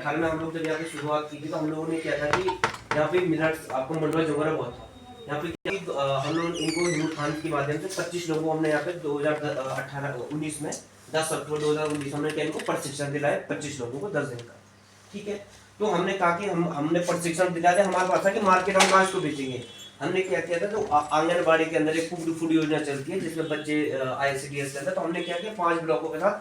2018 में हम लोग जब यहाँ पे शुरुआत की थी तो हम लोगों ने क्या था कि यहाँ पे मिनट्स आपको मंडवा जुमरा बहुत था। यहाँ पे हम लोग इनको हिंदू खान के माध्यम से 25 लोगों को हमने यहाँ पे 2018-19 में 10 अक्टूबर 2019 हमने क्या इनको प्रशिक्षण दिलाया 25 लोगों को 10 दिन का। ठीक है, तो हमने कहा कि हमने प्रशिक्षण दिला दिया। हमारे पास था कि मार्केट हम कहाँ इसको बेचेंगे। हमने क्या किया था, तो आंगनबाड़ी के अंदर एक फूड योजना चलती है जिसमें बच्चे ICDS के अंदर, तो हमने क्या किया 5 ब्लॉकों के साथ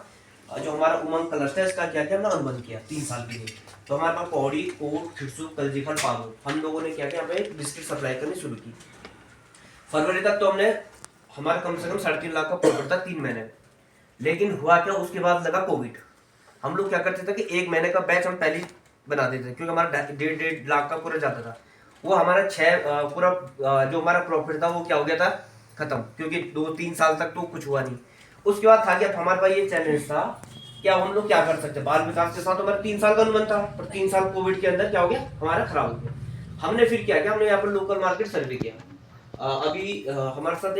जो हमारा उमंग क्लस्टर है इसका क्या किया हमने अनुबंध किया 3 साल के लिए। तो हमारे पास पौड़ी, कोट, खिरसू, कलजीफल, पागो, हम लोगों ने क्या किया यहाँ पे बिस्किट सप्लाई करनी शुरू की। फरवरी तक तो हमने हमारा कम से कम 3.5 लाख का प्रॉफिट था 3 महीने में। लेकिन हुआ क्या, उसके बाद लगा कोविड। हम लोग क्या करते थे कि 1 महीने का बैच हम पहले बना देते थे क्योंकि हमारा 1.5 लाख का पूरा जाता था। वो हमारा पूरा जो हमारा प्रॉफिट था वो क्या हो गया था खत्म, क्योंकि 2-3 साल तक तो कुछ हुआ नहीं। उसके बाद था कि अब हमारे पास ये चैलेंज था कि अब हम लोग क्या कर सकते हैं। बाल विकास के साथ हमारा 3 साल का अनुबंध था, पर 3 साल कोविड के अंदर क्या हो गया हमारा खराब हो गया। हमने फिर क्या किया, हमने यहाँ पर लोकल मार्केट सर्वे किया। अभी हमारे साथ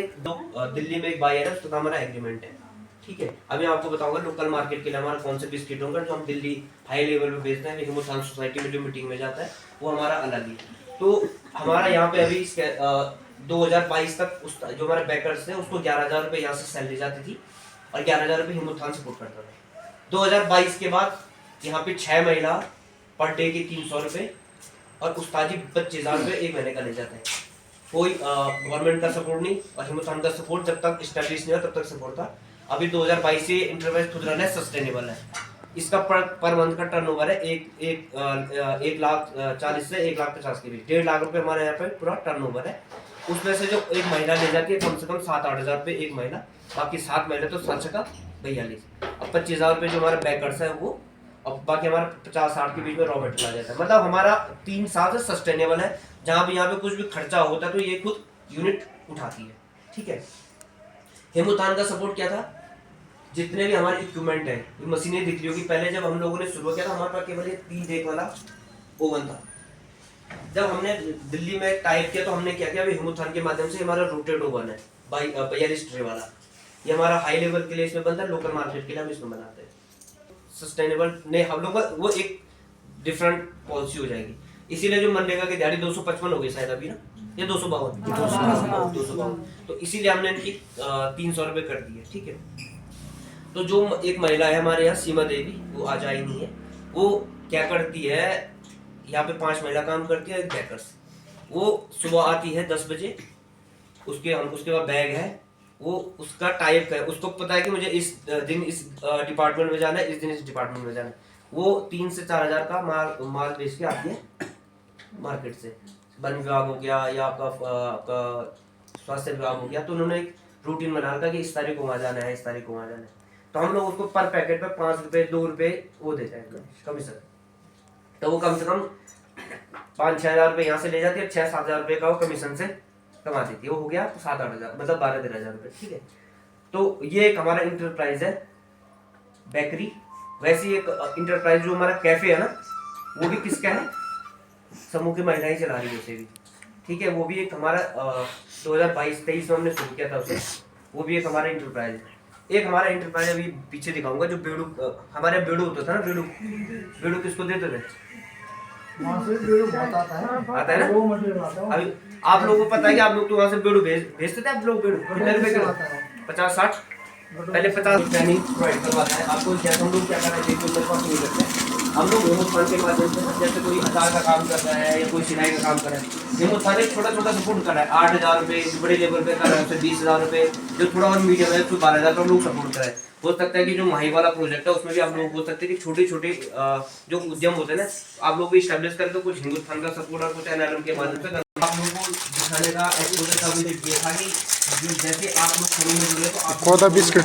दिल्ली में एक बायर है, उसका हमारा एग्रीमेंट है। ठीक है, अभी आपको बताऊंगा लोकल मार्केट के लिए हमारा कौन से बिस्किट होगा जो हम दिल्ली हाई लेवल पे बेचते हैं, लेकिन वो हिंदुस्तान सोसाइटी में जो मीटिंग में जाता है वो हमारा अलग ही। तो हमारा यहाँ पे अभी 2022 तक जो हमारे बैकर्स थे उसको 11,000 रुपये यहाँ से सैलरी जाती थी और 11,000 रुपये हिंदुस्तान सपोर्ट करता था। 2022 के बाद यहाँ पे 6 महिला पर डे के 300 रुपये और उस्तादी 25,000 रुपये 1 महीने का ले जाते हैं। कोई गवर्नमेंट का सपोर्ट नहीं और हिंदुस्तान का सपोर्ट जब तक स्टैब्लिश नहीं हुआ तब तक सपोर्ट था। अभी 2022 से इंटरप्राइज खुद रन है, सस्टेनेबल है। इसका पर मंथ का टर्नओवर है 1,40,000 से 1,50,000 के बीच। 1.5 लाख रुपए हमारे यहाँ पे पूरा टर्नओवर है। उसमें से जो एक महिला ले जाती है कम से कम 7-8 हज़ार रुपये एक महीना, बाकी 7 महीने तो 7 का 42। अब 25,000 रुपये जो हमारा बैकर्स है वो, अब बाकी हमारा 50-60 के बीच में रॉ मटेरियल आ जाता है। मतलब हमारा 3 साल से सस्टेनेबल है। जहाँ भी यहाँ पे कुछ भी खर्चा होता है तो ये खुद यूनिट उठाती है। ठीक है, हिंदुस्तान का सपोर्ट क्या था, जितने भी हमारे इक्विपमेंट है, मशीनें दिख रही होगी। पहले जब हम लोगों ने शुरू किया था हमारे पास केवल 3 डेक वाला ओवन था। जब हमने दिल्ली में टाइप किया तो हमने क्या किया, अभी हिंदुस्तान के माध्यम से हमारा रोटेड ओवन है 42 ट्रे वाला। ये हमारा हाई लेवल के लिए इसमें बनता है, लोकल मार्केट के लिए हम इसमें बनाते हैं। सस्टेनेबल नहीं, हम लोग वो एक डिफरेंट पॉलिसी हो जाएगी। इसीलिए जो मनरेगा की दिहाड़ी 255 हो गई शायद अभी ना, ये 252, तो इसीलिए हमने इनकी 300 रुपये कर दी है। ठीक है, तो जो एक महिला है हमारे यहाँ सीमा देवी, वो आज आई नहीं है, वो क्या करती है, यहाँ पे 5 महिला काम करती है बैकर्स। वो सुबह आती है 10 बजे, उसके बाद बैग है, वो उसका टाइप है, उसको पता है कि मुझे इस दिन इस डिपार्टमेंट में जाना है, इस दिन इस डिपार्टमेंट में जाना है। वो 3 से 4 हज़ार का माल बेच के आती है मार्केट से। वन विभाग हो गया या आपका स्वास्थ्य विभाग हो गया, तो उन्होंने एक रूटीन बना रखा कि इस तारीख को वहाँ जाना है, इस तारीख को वहाँ जाना है। तो हम लोग उसको पर पैकेट पे 5 रुपये 2 रुपये वो देते हैं कमीशन। तो वो कम से कम 5-6 हज़ार रुपये यहाँ से ले जाती है, 6-7 हज़ार रुपये का वो कमीशन से कमा देती है। वो हो गया 7-8 हज़ार, मतलब 12-13 हज़ार रुपये। ठीक है, तो ये एक हमारा इंटरप्राइज है बेकरी। वैसे एक इंटरप्राइज जो हमारा कैफे है ना, वो भी किसका है, समूह की महिलाएं चला रही है उसे भी। ठीक है, वो भी एक हमारा 2022-23 में हमने शुरू किया था उसे, वो भी एक हमारा इंटरप्राइज है। एक हमारा इंटरप्राइज अभी पीछे दिखाऊंगा, जो बेड़ू हमारे बेड़ू होता था ना, बेड़ू किसको देते थे, आता है ना। अभी आप लोगों को पता है कि आप लोग तो वहाँ से बेड़ू भेजते थे। आप लोग बेड़ू कितने रुपए के, 50-60, पहले 50 रुपये प्रोवाइड करवाता है आपको। क्या हम लोग क्या कर रहे थे, हम लोग हिंदुस्तान के माध्यम से, जैसे कोई अचार का काम कर रहा है या कोई सिलाई का काम कर रहा है, हिंदुस्तान एक छोटा छोटा सपोर्ट कर रहा है। 8,000 रुपये बड़े लेवल पे कर रहा है, उससे 20,000 रुपये, जो थोड़ा और मीडियम है उसको 12,000 हम लोग सपोर्ट कर रहे हैं। हो सकता है कि जो माही वाला प्रोजेक्ट है उसमें भी आप लोग बोल सकते हैं कि छोटे छोटे जो उद्यम होते हैं ना, आप लोग भी स्टैब्लिश करके कुछ हिंदुस्तान का सपोर्ट और कुछ NRM के माध्यम से आप लोगों को दिखाने का एक्सपोजर का भी किया था कि जैसे आप लोग समूह में जुड़े तो आप कौन बिस्किट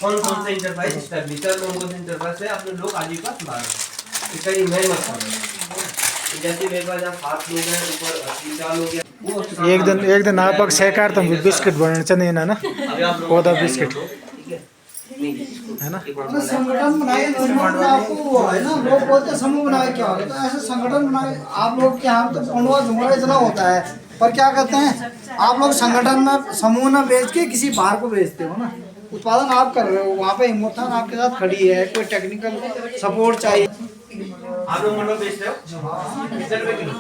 कौन से इंटरप्राइज स्टैब्लिशर लोगों से इंटरप्राइज से अपने लोग आजीविका संभाल रहे हैं। इसका ये मैं मत करो, जैसे मेरे पास जहाँ 7 लोग हैं, ऊपर 3-4 लोग हैं, एक दिन आप सहकार तुम बिस्किट बनाने चाहिए ना, पौधा बिस्किट है ना। संगठन बनाए आपको वो है ना, लोग बोलते हैं समूह बनाए, क्या होगा, तो ऐसे संगठन बनाए आप लोग के यहाँ। तो पंडवा झुमरा इतना होता है, पर क्या कहते हैं आप लोग संगठन में समूह न बेच के किसी बाहर को बेचते हो ना, उत्पादन आप कर रहे हो। वहाँ पे हिम्मत आपके साथ खड़ी है, कोई टेक्निकल सपोर्ट चाहिए। आप लोग मंडवा बेच रहे हो कितने रुपए किलो?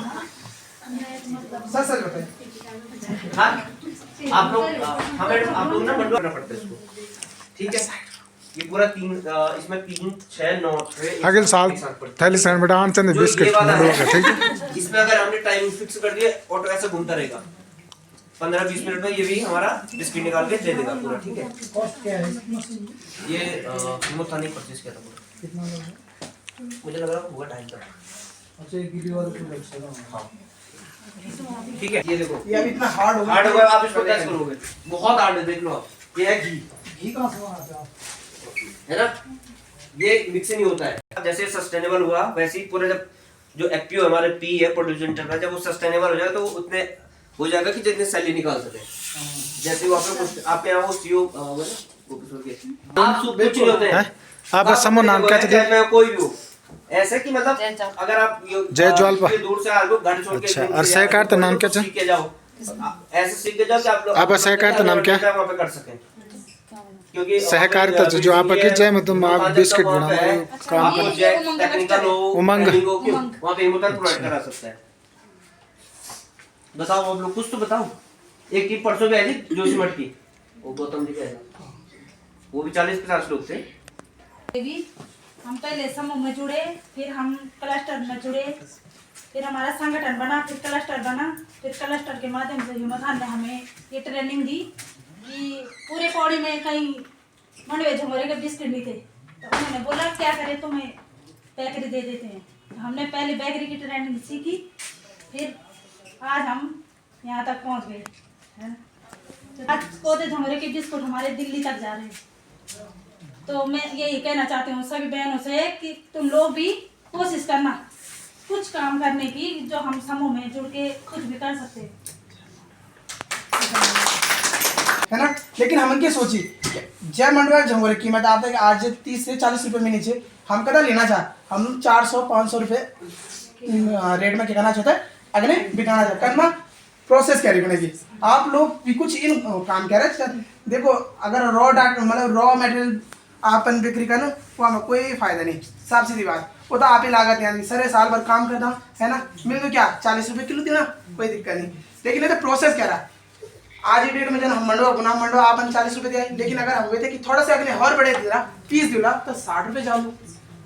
सच बताइए। हाँ आप लोग हाँ मैडम आप लोग ना मंडवा पड़ते हैं इसको, ठीक है। ये पूरा इसमें 3 6 9 अगले साल थैली सैंड बेटा आम चंद बिस्किट मंडवा का, ठीक है। इसमें अगर हमने टाइम फिक्स कर दिया ऑटो ऐसे घूमता रहेगा, 15-20 मिनट में ये भी हमारा बिस्किट निकाल के दे देगा पूरा, ठीक है। कॉस्ट क्या है? ये कीमत था नहीं परचेज किया था पूरा, कितना लगा? मुझे लग रहा होगा 2.5 का। अच्छा एक वीडियो वाला कुछ लगेगा। हाँ ठीक है, ये देखो ये अभी इतना हार्ड हार्ड होगा, आप इसको कैसे करोगे? बहुत हार्ड है, देख लो आप। ये है घी, घी कहाँ से बनाते हो आप? है ना, ये मिक्स नहीं होता है। जैसे सस्टेनेबल हुआ वैसे ही पूरे जब जो एक्टिव हमारे पी है प्रोड्यूसर का, जब वो सस्टेनेबल हो जाएगा तो उतने हो जाएगा कि जितने सैलरी निकाल सके। जैसे वो आपके यहाँ वो सीओ होगा ना, वो कुछ नहीं होते हैं। आप समूह नाम क्या था? मैं कोई भी हो ऐसे कि मतलब अगर आप जयज्वाल दूर से आगे घर छोड़ के अच्छा, और सहकारिता नाम क्या था? सीख के जाओ, ऐसे सीख के जाओ कि आप लोग आप सहकारिता नाम क्या? वहाँ पे कर सकें, क्योंकि सहकारिता जो आप जय में तुम आप बिस्किट बनाओ काम आपको टेक्निकल हो उमंग वहाँ पे हिम्मत प्रोवाइड करा सकता है। बताओ आप लोग कुछ तो बताओ। एक टीम परसों भी आई थी जोशीमठ की, वो गौतम जी का है, वो भी 40-50 लोग थे। हम पहले समूह में जुड़े, फिर हम क्लस्टर में जुड़े, फिर हमारा संगठन बना, फिर क्लस्टर बना, फिर क्लस्टर के माध्यम से हिम्मत खान ने हमें ये ट्रेनिंग दी कि पूरे पौड़ी में कहीं मंडवे झंगोरे के बिस्किट नहीं थे, तो उन्होंने बोला क्या करें, तुम्हें बेकरी दे देते हैं। तो हमने पहले बेकरी की ट्रेनिंग सीखी, फिर आज हम यहाँ तक पहुँच गए, है ना। आज पौधे झंगोरे के बिस्कुट हमारे दिल्ली तक जा रहे हैं। तो मैं यही कहना चाहती हूँ सभी बहनों से कि तुम लोग भी कोशिश करना कुछ काम करने की, जो हम समूह में जुड़ के कुछ भी कर सकते हैं, है ना। लेकिन हम क्या सोची, जय मंडवा झंगोरे कीमत आप तक आज 30 से 40 रुपए में नीचे हम कदा लेना चाह, हम 400-500 रुपए रेट में क्या करना चाहते हैं, अगले बिकाना चाहते करना प्रोसेस क्या रखने की। आप लोग भी कुछ इन काम कह रहे हैं। देखो अगर रॉ डाक मतलब रॉ मटेरियल आपन बिक्री करना वहाँ में कोई फायदा नहीं, साफ सीधी बात। वो तो आप ही लागत यानी सर साल भर काम करता है ना, मिल तो क्या 40 रुपए किलो देना, कोई दिक्कत नहीं। लेकिन ये तो प्रोसेस क्या रहा, आज ही डेट में जब हम मंडवा आपन 40 रुपए दिया, लेकिन अगर हम थे कि थोड़ा सा अगले और बड़े दिला 30 दिला तो 60 रुपए जाऊँ।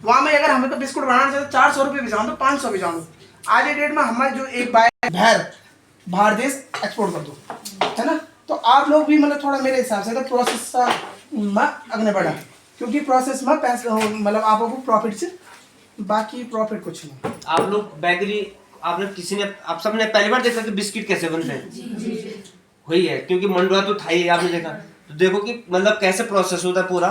वहाँ में अगर हमें तो बिस्कुट बनाना चाहिए 400 रुपये भी जाऊँ तो 500 भी जाऊँ। आज की डेट में हमारे जो एक बाहर देश एक्सपोर्ट कर दो, है ना। तो आप लोग भी मतलब थोड़ा मेरे हिसाब से तो प्रोसेस में अगले बढ़ा, क्योंकि प्रोसेस में पैसा मतलब आप लोगों को प्रॉफिट से बाकी प्रॉफिट कुछ नहीं। आप लोग बेकरी आपने किसी ने आप सबने पहली बार देखा कि बिस्किट कैसे बनते हैं? वही है, क्योंकि मंडवा तो था ही, आपने देखा तो देखो कि मतलब कैसे प्रोसेस होता है पूरा।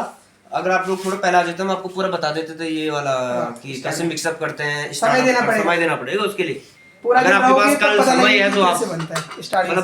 अगर आप लोग थोड़ा पहले आ जाते हम आपको पूरा बता देते थे ये वाला कि कैसे मिक्सअप करते हैं। समय देना पड़ेगा उसके लिए। पूरा अगर आपके पास कल समय है तो आप बनता है स्टार्टिंग